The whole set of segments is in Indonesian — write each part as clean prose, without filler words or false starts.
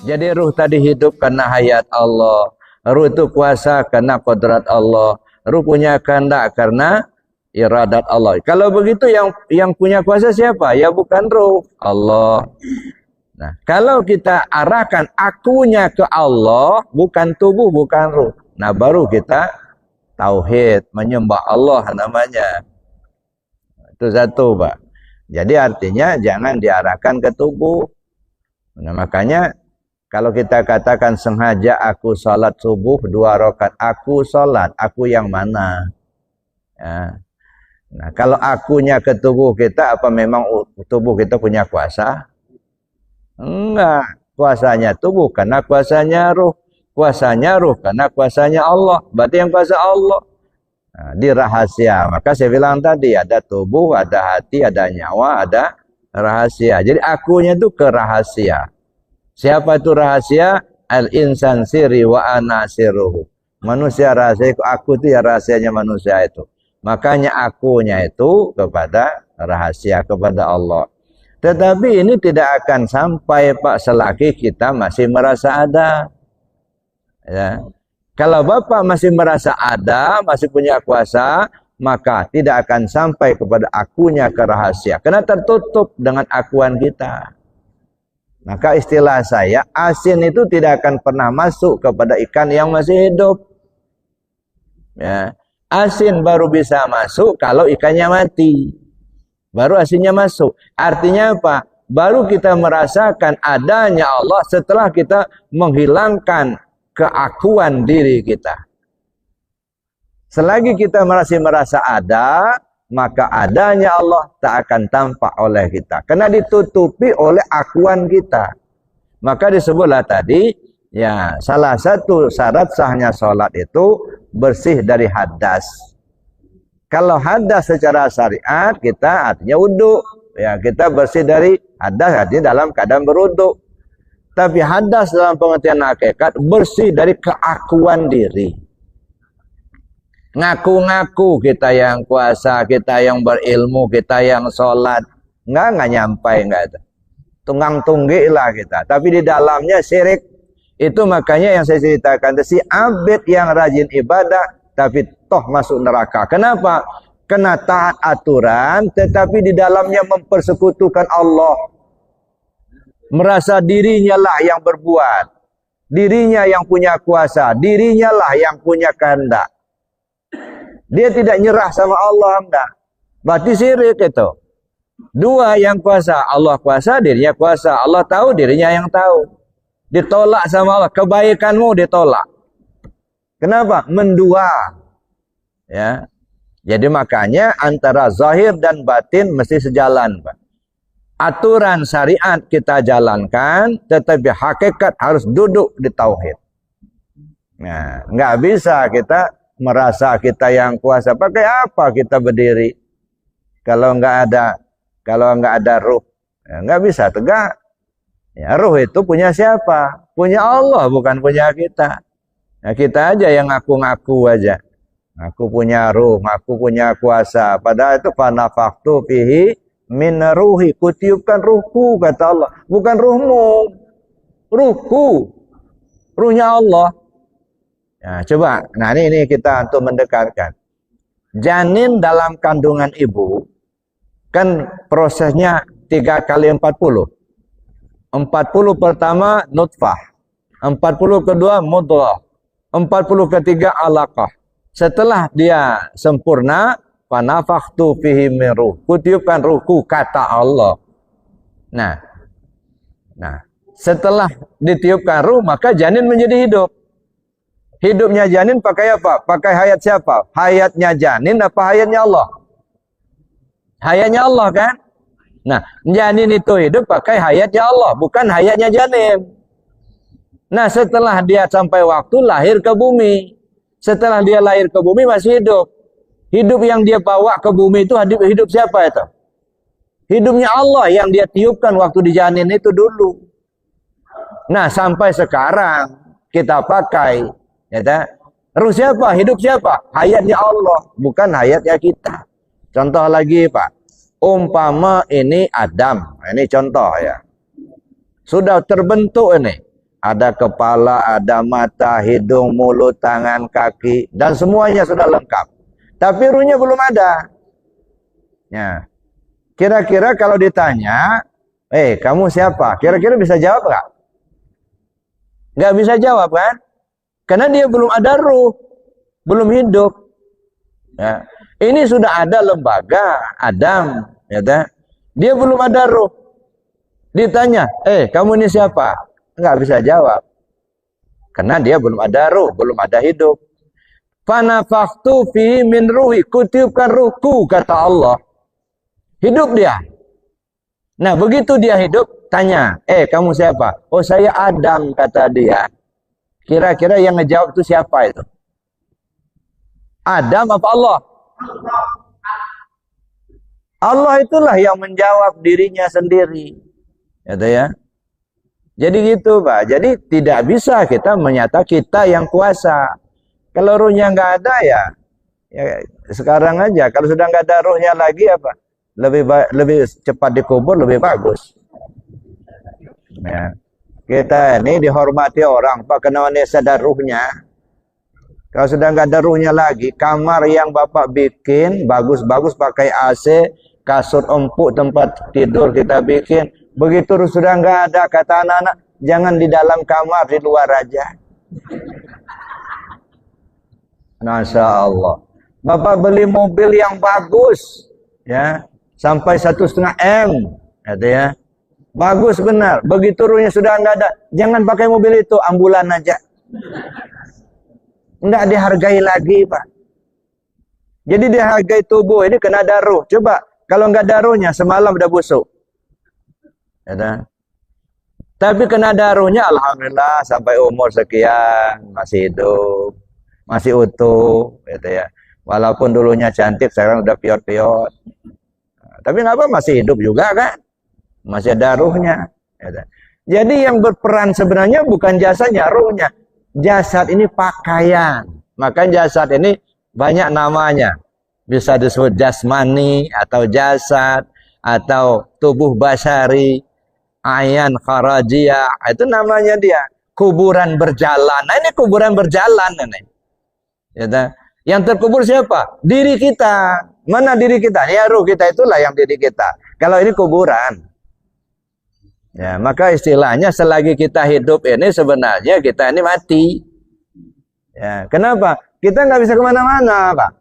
Jadi ruh tadi hidup karena hayat Allah. Ruh itu kuasa karena kodrat Allah. Ruh punya kehendak karena iradat Allah. Kalau begitu yang punya kuasa siapa? Ya bukan ruh, Allah. Nah, kalau kita arahkan akunya ke Allah, bukan tubuh, bukan ruh. Nah, baru kita tauhid, menyembah Allah namanya. Itu satu, Pak. Jadi artinya jangan diarahkan ke tubuh. Nah, makanya kalau kita katakan sengaja aku sholat subuh 2 rakaat, aku sholat, aku yang mana? Ya. Nah, kalau akunya ke tubuh kita, apa memang tubuh kita punya kuasa? Enggak. Kuasanya tubuh karena kuasanya ruh. Kuasanya ruh karena kuasanya Allah. Berarti yang kuasa Allah. Nah, di rahasia. Maka saya bilang tadi, ada tubuh, ada hati, ada nyawa, ada rahasia. Jadi akunya itu ke rahasia. Siapa itu rahasia? Al-insan siri wa ana siruhu. Manusia rahasia, aku itu ya rahasianya manusia itu. Makanya akunya itu kepada rahasia, kepada Allah. Tetapi ini tidak akan sampai, Pak, selagi kita masih merasa ada. Ya. Kalau Bapak masih merasa ada, masih punya kuasa, maka tidak akan sampai kepada akunya ke rahasia. Karena tertutup dengan akuan kita. Maka istilah saya, asin itu tidak akan pernah masuk kepada ikan yang masih hidup. Ya. Asin baru bisa masuk kalau ikannya mati. Baru asinnya masuk. Artinya apa? Baru kita merasakan adanya Allah setelah kita menghilangkan keakuan diri kita. Selagi kita masih merasa ada, maka adanya Allah tak akan tampak oleh kita. Karena ditutupi oleh akuan kita. Maka disebutlah tadi, ya, salah satu syarat sahnya sholat itu bersih dari hadas. Kalau hadas secara syariat, kita artinya wudhu. Ya, kita bersih dari hadas, artinya dalam keadaan berwudhu. Tapi hadas dalam pengertian hakikat, bersih dari keakuan diri. Ngaku-ngaku kita yang kuasa, kita yang berilmu, kita yang sholat. Enggak nyampai, enggak itu. Tunggang-tunggi lah kita. Tapi di dalamnya syirik. Itu makanya yang saya ceritakan, si abid yang rajin ibadah, tapi toh masuk neraka. Kenapa? Kena taat aturan, tetapi di dalamnya mempersekutukan Allah. Merasa dirinya lah yang berbuat. Dirinya yang punya kuasa. Dirinya lah yang punya kehendak. Dia tidak nyerah sama Allah, enggak. Berarti syirik itu. Dua yang kuasa. Allah kuasa, dirinya kuasa. Allah tahu, dirinya yang tahu. Ditolak sama Allah. Kebaikanmu ditolak. Kenapa? Mendua. Ya. Jadi makanya antara zahir dan batin mesti sejalan, Pak. Aturan syariat kita jalankan, tetapi hakikat harus duduk di tauhid. Nah, nggak bisa kita merasa kita yang kuasa. Pakai apa kita berdiri? Kalau nggak ada ruh, ya, nggak bisa tegak. Ya, ruh itu punya siapa? Punya Allah, bukan punya kita. Nah, kita aja yang ngaku-ngaku aja. Aku punya ruh, aku punya kuasa. Padahal itu fanafaktu fihi min ruhi. Kutiupkan ruhku, kata Allah. Bukan ruhmu. Ruhku. Ruhnya Allah. Nah, coba. Nah, ini kita untuk mendekatkan. Janin dalam kandungan ibu, kan prosesnya 3 kali 40. 40 pertama nutfah. 40 kedua mudghah. 40 ketiga alaqah. Setelah dia sempurna, fanafakhtu fihi min ruh. Kutiupkan ruhku, kata Allah. Nah, setelah ditiupkan ruh, maka janin menjadi hidup. Hidupnya janin pakai apa? Pakai hayat siapa? Hayatnya janin apa hayatnya Allah? Hayatnya Allah, kan? Nah, janin itu hidup pakai hayatnya Allah, bukan hayatnya janin. Nah, setelah dia sampai waktu lahir ke bumi. Setelah dia lahir ke bumi masih hidup. Hidup yang dia bawa ke bumi itu hidup siapa itu? Hidupnya Allah yang dia tiupkan waktu di janin itu dulu. Nah, sampai sekarang kita pakai, ya, ruh siapa? Hidup siapa? Hayatnya Allah, bukan hayatnya kita. Contoh lagi, Pak. Umpama ini Adam. Ini contoh, ya. Sudah terbentuk ini. Ada kepala, ada mata, hidung, mulut, tangan, kaki, dan semuanya sudah lengkap. Tapi ruhnya belum ada. Ya. Kira-kira kalau ditanya, kamu siapa? Kira-kira bisa jawab nggak? Nggak bisa jawab kan? Karena dia belum ada ruh, belum hidup. Ya. Ini sudah ada lembaga Adam, ya kan? Dia belum ada ruh. Ditanya, kamu ini siapa? Nggak bisa jawab. Karena dia belum ada ruh, belum ada hidup. Fanafakhtu fi min ruhi, kutiupkan ruhku, kata Allah. Hidup dia. Nah, begitu dia hidup, tanya, kamu siapa? Oh, saya Adam, kata dia. Kira-kira yang ngejawab itu siapa itu? Adam apa Allah? Allah itulah yang menjawab dirinya sendiri. Gitu ya. Jadi gitu, Pak. Jadi tidak bisa kita menyatakan kita yang kuasa. Kalau ruhnya nggak ada ya sekarang aja. Kalau sudah nggak ada ruhnya lagi apa? Lebih cepat dikubur lebih bagus. Ya. Kita ini dihormati orang, Pak, karena sadar ruhnya. Kalau sudah nggak ada ruhnya lagi, kamar yang Bapak bikin bagus-bagus pakai AC, kasur empuk tempat tidur kita bikin. Begitu sudah nggak ada, kata anak-anak, jangan di dalam kamar, di luar aja. Masya Allah. Bapak beli mobil yang bagus, ya, sampai 1,5 M, gitu ya. Bagus benar. Begitu ruhnya sudah nggak ada, jangan pakai mobil itu, ambulan aja. Nggak dihargai lagi, Pak. Jadi dihargai tubuh ini kena ada ruh. Coba kalau nggak ada ruhnya semalam udah busuk. Ya, tapi kena ada ruhnya, alhamdulillah sampai umur sekian masih hidup, masih utuh, gitu ya. Walaupun dulunya cantik, sekarang udah piot-piot. Tapi nggak apa, masih hidup juga kan? Masih ada ruhnya. Jadi yang berperan sebenarnya bukan jasanya, ruhnya. Jasad ini pakaian. Maka jasad ini banyak namanya. Bisa disebut jasmani atau jasad atau tubuh basyari, ayan kharajiyah. Itu namanya dia. Kuburan berjalan. Nah, ini kuburan berjalan ini. Yang terkubur siapa? Diri kita. Mana diri kita? Ya, ruh kita itulah yang diri kita. Kalau ini kuburan. Ya, maka istilahnya selagi kita hidup ini sebenarnya kita ini mati. Ya, kenapa? Kita nggak bisa kemana-mana, Pak.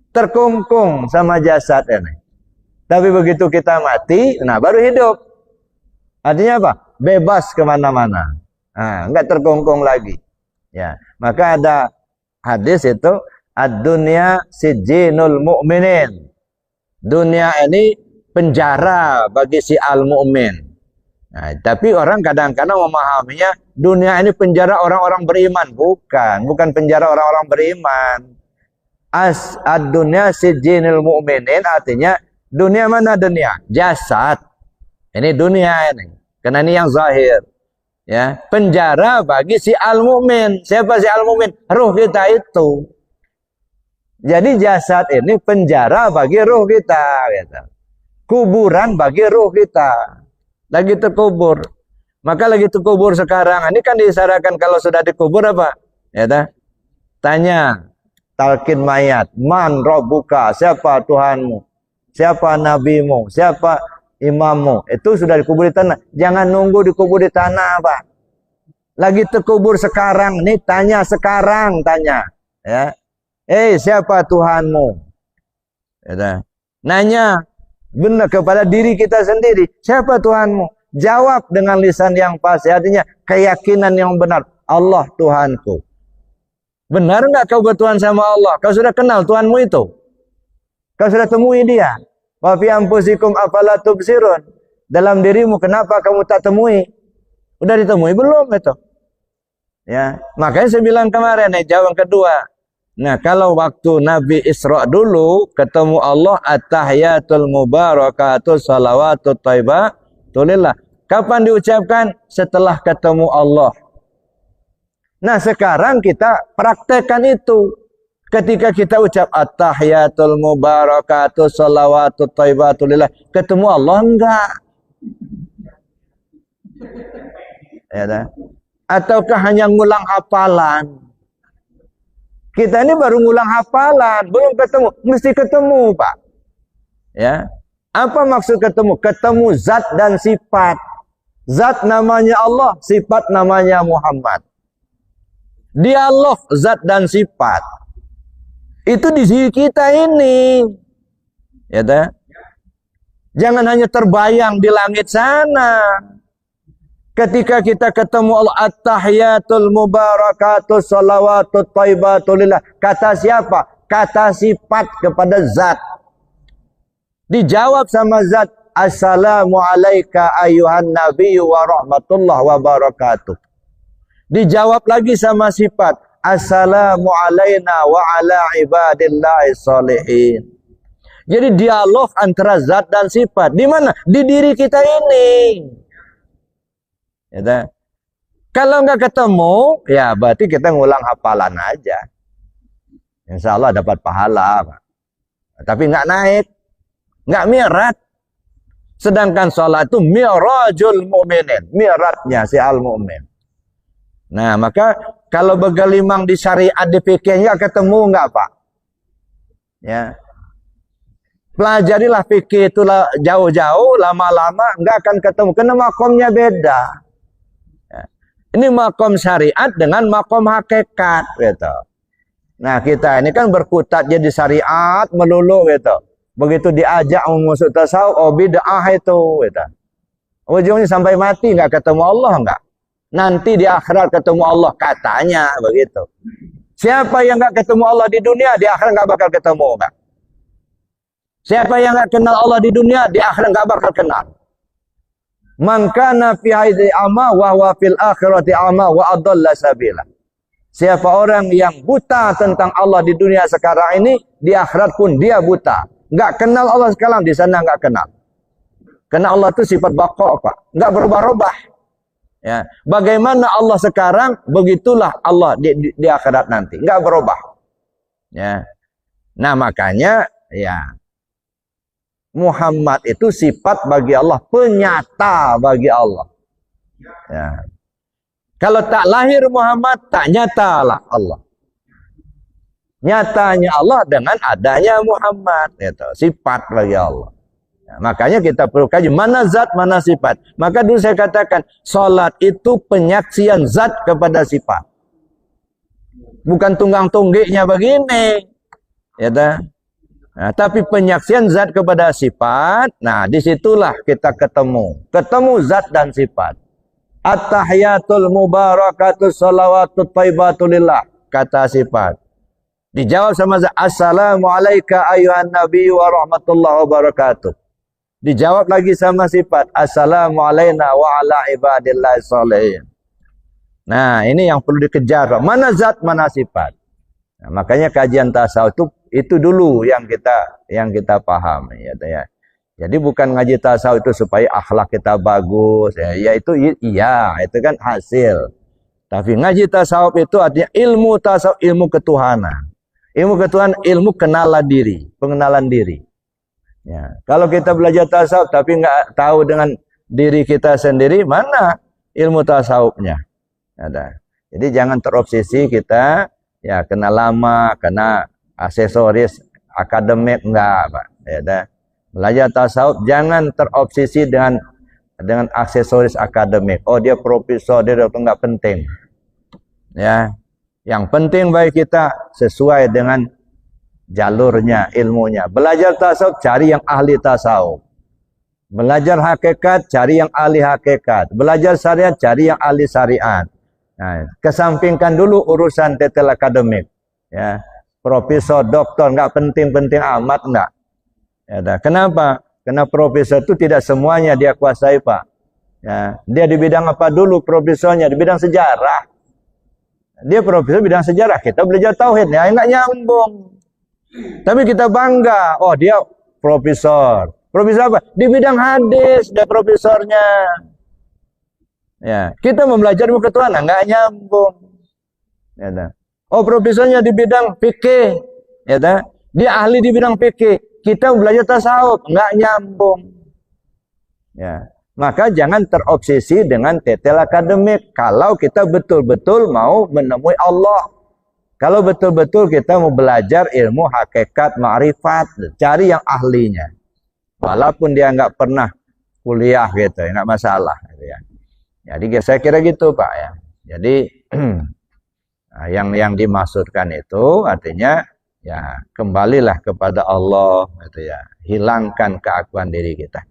Terkungkung sama jasad ini. Tapi begitu kita mati, nah baru hidup. Artinya apa? Bebas kemana-mana. Nah, nggak terkungkung lagi. Ya, maka ada hadis itu, ad-dunya sijinul mu'minin. Dunia ini penjara bagi si al-mu'min. Nah, tapi orang kadang-kadang memahaminya dunia ini penjara orang-orang beriman. Bukan penjara orang-orang beriman. Ad-dunya sijinul mu'minin artinya dunia mana dunia? Jasad. Ini dunia ini. Karena ini yang zahir. Ya, penjara bagi si al-mu'min. Siapa si al-mu'min? Ruh kita itu. Jadi jasad ini penjara bagi ruh kita, gitu. Kuburan bagi ruh kita. Lagi terkubur. Maka lagi terkubur sekarang. Ini kan diisyaratkan kalau sudah dikubur apa? Ya, tanya talqin mayat, man rabbuka, siapa Tuhanmu? Siapa nabimu? Siapa imammu? Itu sudah dikubur di tanah. Jangan nunggu dikubur di tanah, Pak. Lagi terkubur sekarang. Nih tanya sekarang, tanya. Ya. Siapa Tuhanmu? Ya, nanya benar kepada diri kita sendiri. Siapa Tuhanmu? Jawab dengan lisan yang pasti. Artinya keyakinan yang benar. Allah Tuhanku. Benar nggak kau bertuhan sama Allah? Kau sudah kenal Tuhanmu itu? Kau sudah temui dia? Wa fi anfusikum afala tubsirun. Dalam dirimu kenapa kamu tak temui? Udah ditemui belum itu? Ya, makanya saya bilang kemarin jawaban kedua. Nah, kalau waktu Nabi Isra dulu ketemu Allah, at-tahiyatul mubarakatuh salawatut thayyibatulillah. Kapan diucapkan? Setelah ketemu Allah. Nah, sekarang kita praktekkan itu. Ketika kita ucap at-tahiyatul mubarakatuh salawatut thayyibatulillah, ketemu Allah enggak? Ya dah. Ataukah hanya ngulang hafalan? Kita ini baru ngulang hafalan, belum ketemu. Mesti ketemu, Pak. Ya. Apa maksud ketemu? Ketemu zat dan sifat. Zat namanya Allah, sifat namanya Muhammad. Dialog zat dan sifat. Itu di diri kita ini. Ya, dah? Jangan hanya terbayang di langit sana. Ketika kita ketemu Allah, at-tahiyatul mubarakatus salawatut thayyibatulillah. Kata siapa? Kata sifat kepada zat. Dijawab sama zat, assalamu alayka ayuhan nabiyyu wa rahmatullah wa barakatuh. Dijawab lagi sama sifat, assalamu alayna wa ala ibadillahi salihin. Jadi dialog antara zat dan sifat. Di mana? Di diri kita ini. Ya, kalau nggak ketemu, ya berarti kita ngulang hafalan aja. Insya Allah dapat pahala, Pak. Tapi nggak naik, nggak mi'raj. Sedangkan sholat itu mi'rajul mu'minin, mi'rajnya si al-mu'min. Nah, maka kalau begelimang di syariat di fikih nggak ketemu nggak, Pak? Ya, pelajarilah fikih itu jauh-jauh, lama-lama nggak akan ketemu, karena makomnya beda. Ini makom syariat dengan makom hakikat, gitu. Nah, kita ini kan berkutat jadi syariat melulu, gitu. Begitu diajak masuk tasawuf, oh bid'ah itu, gitu. Ujungnya sampai mati nggak ketemu Allah, nggak. Nanti di akhirat ketemu Allah, katanya begitu. Siapa yang nggak ketemu Allah di dunia, di akhirat nggak bakal ketemu, nggak. Siapa yang nggak kenal Allah di dunia, di akhirat nggak bakal kenal. Man kana fi hadhihi ama wa huwa fil akhirati ama wa adalla sabila. Siapa orang yang buta tentang Allah di dunia sekarang ini, di akhirat pun dia buta. Enggak kenal Allah sekarang, di sana enggak kenal. Karena Allah itu sifat baqa, Pak. Enggak berubah-ubah. Ya, bagaimana Allah sekarang, begitulah Allah di akhirat nanti, enggak berubah. Ya. Nah, makanya ya Muhammad itu sifat bagi Allah, penyata bagi Allah. Ya. Kalau tak lahir Muhammad, tak nyatalah Allah. Nyatanya Allah dengan adanya Muhammad. Itu sifat bagi Allah. Ya, makanya kita perlu kaji mana zat, mana sifat. Maka dulu saya katakan, salat itu penyaksian zat kepada sifat. Bukan tunggang-tunggiknya begini. Ya dah. Nah, tapi penyaksian zat kepada sifat, nah disitulah kita ketemu zat dan sifat. At-tahiyatul mubarakatus salawatut thayyibatulillah, kata sifat. Dijawab sama zat, assalamu alayka ayuhan nabiyyu wa rahmatullah wa barakatuh. Dijawab lagi sama sifat, assalamu alayna wa ala ibadillahi salihin. Nah, ini yang perlu dikejar, mana zat, mana sifat. Nah, makanya kajian tasawuf itu dulu yang kita pahami, ya. Jadi bukan ngaji tasawuf itu supaya akhlak kita bagus, ya itu iya, itu kan hasil. Tapi ngaji tasawuf itu artinya ilmu tasawuf, ilmu ketuhanan. Ilmu ketuhanan, ilmu kenalan diri, pengenalan diri. Ya, kalau kita belajar tasawuf tapi nggak tahu dengan diri kita sendiri, mana ilmu tasawufnya? Ada. Jadi jangan terobsesi kita ya kena lama, kena aksesoris akademik, enggak, Pak. Ya dah. Belajar tasawuf jangan terobsesi dengan aksesoris akademik. Oh, dia profesor, dia dokter, enggak penting. Ya. Yang penting bagi kita sesuai dengan jalurnya, ilmunya. Belajar tasawuf cari yang ahli tasawuf. Belajar hakikat cari yang ahli hakikat. Belajar syariat cari yang ahli syariat. Nah, kesampingkan dulu urusan detail akademik. Ya. Profesor, doktor, nggak penting-penting amat, nggak. Ya, kenapa? Karena profesor itu tidak semuanya dia kuasai, Pak. Ya, dia di bidang apa dulu profesornya? Di bidang sejarah. Dia profesor bidang sejarah, kita belajar tauhid, ya nggak nyambung. Tapi kita bangga, oh dia profesor. Profesor apa? Di bidang hadis, dia profesornya. Ya, kita mau belajar ilmu ketuhanan, nggak nyambung. Ya, oh, profesornya di bidang fikih, ya dah. Dia ahli di bidang fikih. Kita belajar tasawuf, nggak nyambung. Ya, Maka jangan terobsesi dengan titel akademik. Kalau kita betul-betul mau menemui Allah. Kalau betul-betul kita mau belajar ilmu hakikat, ma'rifat, cari yang ahlinya. Walaupun dia nggak pernah kuliah gitu, nggak masalah. Gitu ya. Jadi saya kira gitu Pak ya. Jadi yang dimaksudkan itu artinya ya kembalilah kepada Allah gitu ya. Hilangkan keakuan diri kita.